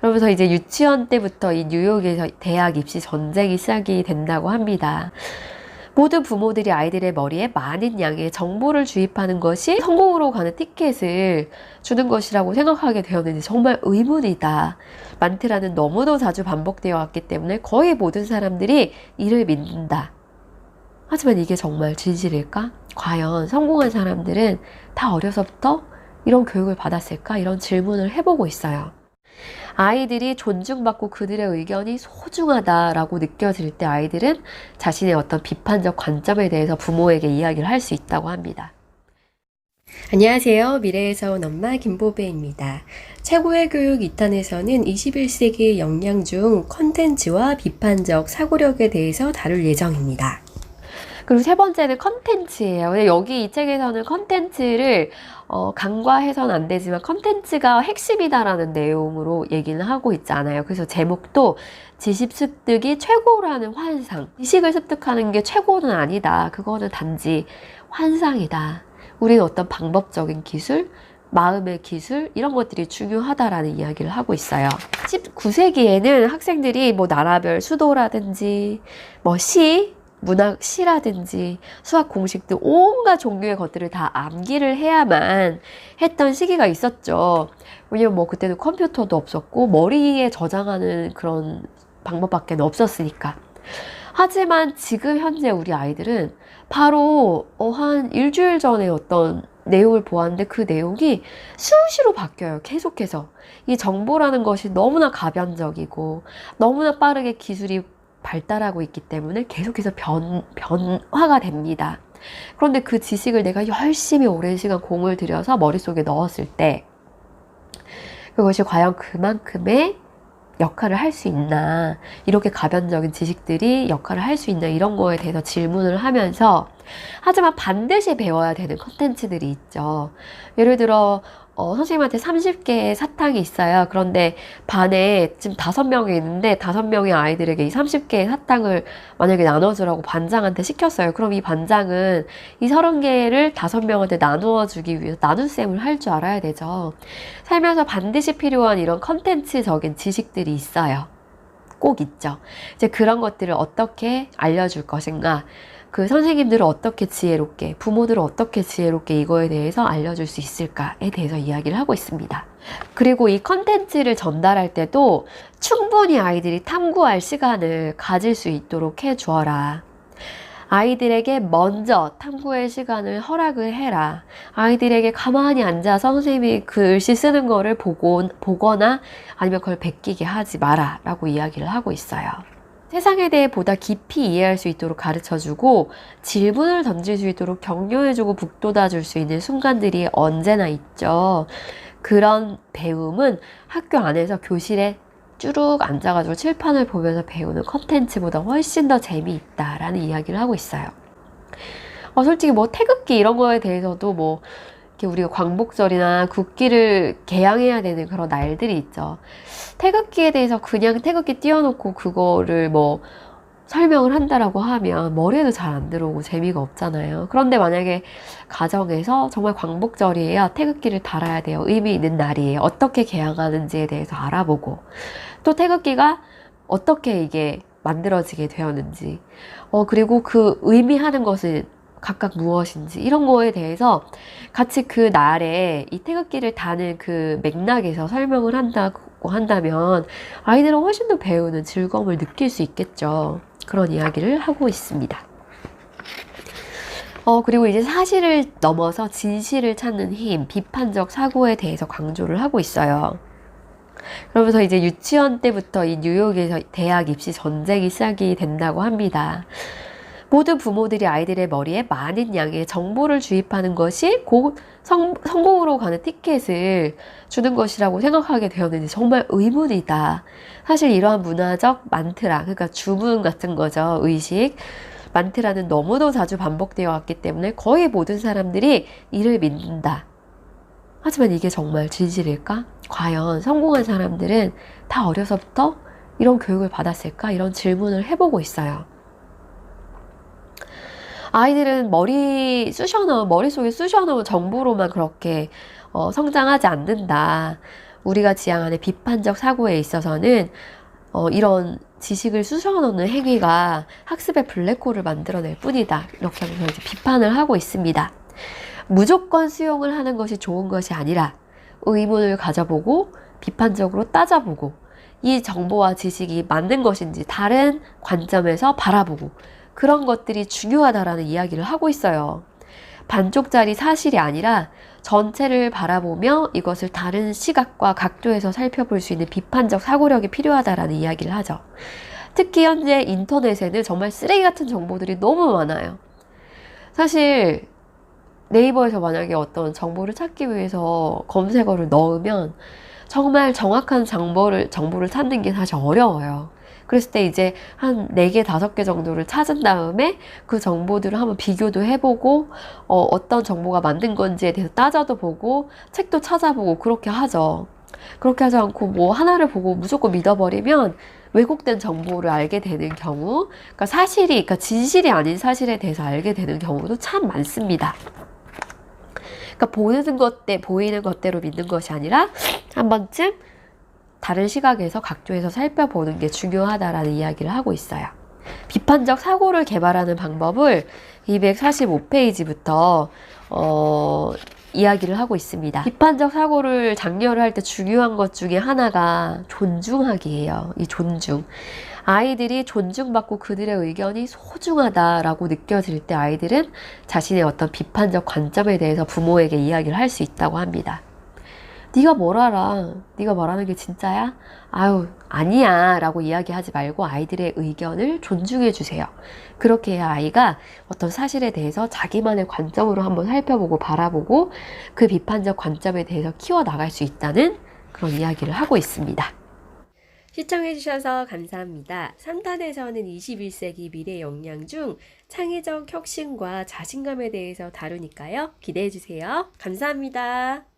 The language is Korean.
그러면서 이제 유치원 때부터 이 뉴욕에서 대학 입시 전쟁이 시작이 된다고 합니다. 모든 부모들이 아이들의 머리에 많은 양의 정보를 주입하는 것이 성공으로 가는 티켓을 주는 것이라고 생각하게 되었는지 정말 의문이다. 만트라는 너무도 자주 반복되어 왔기 때문에 거의 모든 사람들이 이를 믿는다. 하지만 이게 정말 진실일까? 과연 성공한 사람들은 다 어려서부터 이런 교육을 받았을까? 이런 질문을 해보고 있어요. 아이들이 존중받고 그들의 의견이 소중하다라고 느껴질 때 아이들은 자신의 어떤 비판적 관점에 대해서 부모에게 이야기를 할 수 있다고 합니다. 안녕하세요. 미래에서 온 엄마 김보배입니다. 최고의 교육 2탄에서는 21세기의 역량 중 컨텐츠와 비판적 사고력에 대해서 다룰 예정입니다. 그리고 세 번째는 컨텐츠예요. 근데 여기 이 책에서는 컨텐츠를 간과해서는 안 되지만 컨텐츠가 핵심이다라는 내용으로 얘기는 하고 있잖아요. 그래서 제목도 지식 습득이 최고라는 환상. 지식을 습득하는 게 최고는 아니다. 그거는 단지 환상이다. 우리는 어떤 방법적인 기술, 마음의 기술 이런 것들이 중요하다라는 이야기를 하고 있어요. 19세기에는 학생들이 뭐 나라별 수도라든지 뭐 시라든지 수학 공식 등 온갖 종류의 것들을 다 암기를 해야만 했던 시기가 있었죠. 왜냐면 뭐 그때는 컴퓨터도 없었고 머리에 저장하는 그런 방법밖에 없었으니까. 하지만 지금 현재 우리 아이들은 바로 한 일주일 전에 어떤 내용을 보았는데 그 내용이 수시로 바뀌어요. 계속해서. 이 정보라는 것이 너무나 가변적이고 너무나 빠르게 기술이 발달하고 있기 때문에 계속해서 변화가 됩니다. 그런데 그 지식을 내가 열심히 오랜 시간 공을 들여서 머릿속에 넣었을 때 그것이 과연 그만큼의 역할을 할 수 있나, 이렇게 가변적인 지식들이 역할을 할 수 있나, 이런 거에 대해서 질문을 하면서 하지만 반드시 배워야 되는 컨텐츠들이 있죠. 예를 들어 선생님한테 30개의 사탕이 있어요. 그런데 반에 지금 5명이 있는데 5명의 아이들에게 이 30개의 사탕을 만약에 나눠주라고 반장한테 시켰어요. 그럼 이 반장은 이 30개를 5명한테 나누어 주기 위해서 나눗셈을 할 줄 알아야 되죠. 살면서 반드시 필요한 이런 컨텐츠적인 지식들이 있어요. 꼭 있죠. 이제 그런 것들을 어떻게 알려줄 것인가, 그 선생님들을 어떻게 지혜롭게, 부모들을 어떻게 지혜롭게 이거에 대해서 알려줄 수 있을까에 대해서 이야기를 하고 있습니다. 그리고 이 컨텐츠를 전달할 때도 충분히 아이들이 탐구할 시간을 가질 수 있도록 해주어라. 아이들에게 먼저 탐구의 시간을 허락을 해라. 아이들에게 가만히 앉아서 선생님이 그 글씨 쓰는 거를 보거나 아니면 그걸 베끼게 하지 마라 라고 이야기를 하고 있어요. 세상에 대해 보다 깊이 이해할 수 있도록 가르쳐주고 질문을 던질 수 있도록 격려해주고 북돋아줄 수 있는 순간들이 언제나 있죠. 그런 배움은 학교 안에서 교실에 쭈룩 앉아가지고 칠판을 보면서 배우는 컨텐츠보다 훨씬 더 재미있다라는 이야기를 하고 있어요. 솔직히 뭐 태극기 이런 거에 대해서도 뭐 이렇게 우리가 광복절이나 국기를 개양해야 되는 그런 날들이 있죠. 태극기에 대해서 그냥 태극기 띄워놓고 그거를 뭐 설명을 한다라고 하면 머리에도 잘 안 들어오고 재미가 없잖아요. 그런데 만약에 가정에서 정말 광복절이에요. 태극기를 달아야 돼요. 의미 있는 날이에요. 어떻게 개양하는지에 대해서 알아보고 또 태극기가 어떻게 이게 만들어지게 되었는지 그리고 그 의미하는 것은 각각 무엇인지 이런 거에 대해서 같이 그 날에 이 태극기를 다는 그 맥락에서 설명을 한다면 아이들은 훨씬 더 배우는 즐거움을 느낄 수 있겠죠. 그런 이야기를 하고 있습니다. 그리고 이제 사실을 넘어서 진실을 찾는 힘, 비판적 사고에 대해서 강조를 하고 있어요. 그러면서 이제 유치원 때부터 이 뉴욕에서 대학 입시 전쟁이 시작이 된다고 합니다. 모든 부모들이 아이들의 머리에 많은 양의 정보를 주입하는 것이 성공으로 가는 티켓을 주는 것이라고 생각하게 되었는지 정말 의문이다. 사실 이러한 문화적 만트라, 그러니까 주문 같은 거죠. 의식. 만트라는 너무도 자주 반복되어 왔기 때문에 거의 모든 사람들이 이를 믿는다. 하지만 이게 정말 진실일까? 과연 성공한 사람들은 다 어려서부터 이런 교육을 받았을까? 이런 질문을 해보고 있어요. 아이들은 머릿속에 쑤셔넣은 정보로만 그렇게 성장하지 않는다. 우리가 지향하는 비판적 사고에 있어서는 이런 지식을 쑤셔넣는 행위가 학습의 블랙홀을 만들어낼 뿐이다. 이렇게 하면서 이제 비판을 하고 있습니다. 무조건 수용을 하는 것이 좋은 것이 아니라 의문을 가져보고 비판적으로 따져보고 이 정보와 지식이 맞는 것인지 다른 관점에서 바라보고 그런 것들이 중요하다라는 이야기를 하고 있어요. 반쪽짜리 사실이 아니라 전체를 바라보며 이것을 다른 시각과 각도에서 살펴볼 수 있는 비판적 사고력이 필요하다라는 이야기를 하죠. 특히 현재 인터넷에는 정말 쓰레기 같은 정보들이 너무 많아요. 사실 네이버에서 만약에 어떤 정보를 찾기 위해서 검색어를 넣으면 정말 정확한 정보를 찾는 게 사실 어려워요. 그랬을 때 이제 한 4개, 5개 정도를 찾은 다음에 그 정보들을 한번 비교도 해보고 어떤 정보가 맞는 건지에 대해서 따져도 보고 책도 찾아보고 그렇게 하죠. 그렇게 하지 않고 뭐 하나를 보고 무조건 믿어버리면 왜곡된 정보를 알게 되는 경우, 그러니까 그러니까 진실이 아닌 사실에 대해서 알게 되는 경우도 참 많습니다. 그러니까 보이는 것대로 믿는 것이 아니라 한 번쯤 다른 시각에서 각도에서 살펴보는 게 중요하다라는 이야기를 하고 있어요. 비판적 사고를 개발하는 방법을 245페이지부터 이야기를 하고 있습니다. 비판적 사고를 장려를 할 때 중요한 것 중에 하나가 존중하기예요. 이 존중. 아이들이 존중받고 그들의 의견이 소중하다라고 느껴질 때 아이들은 자신의 어떤 비판적 관점에 대해서 부모에게 이야기를 할 수 있다고 합니다. 네가 뭘 알아? 네가 말하는 게 진짜야? 아유, 아니야 라고 이야기하지 말고 아이들의 의견을 존중해 주세요. 그렇게 해야 아이가 어떤 사실에 대해서 자기만의 관점으로 한번 살펴보고 바라보고 그 비판적 관점에 대해서 키워나갈 수 있다는 그런 이야기를 하고 있습니다. 시청해주셔서 감사합니다. 3탄에서는 21세기 미래 역량 중 창의적 혁신과 자신감에 대해서 다루니까요. 기대해주세요. 감사합니다.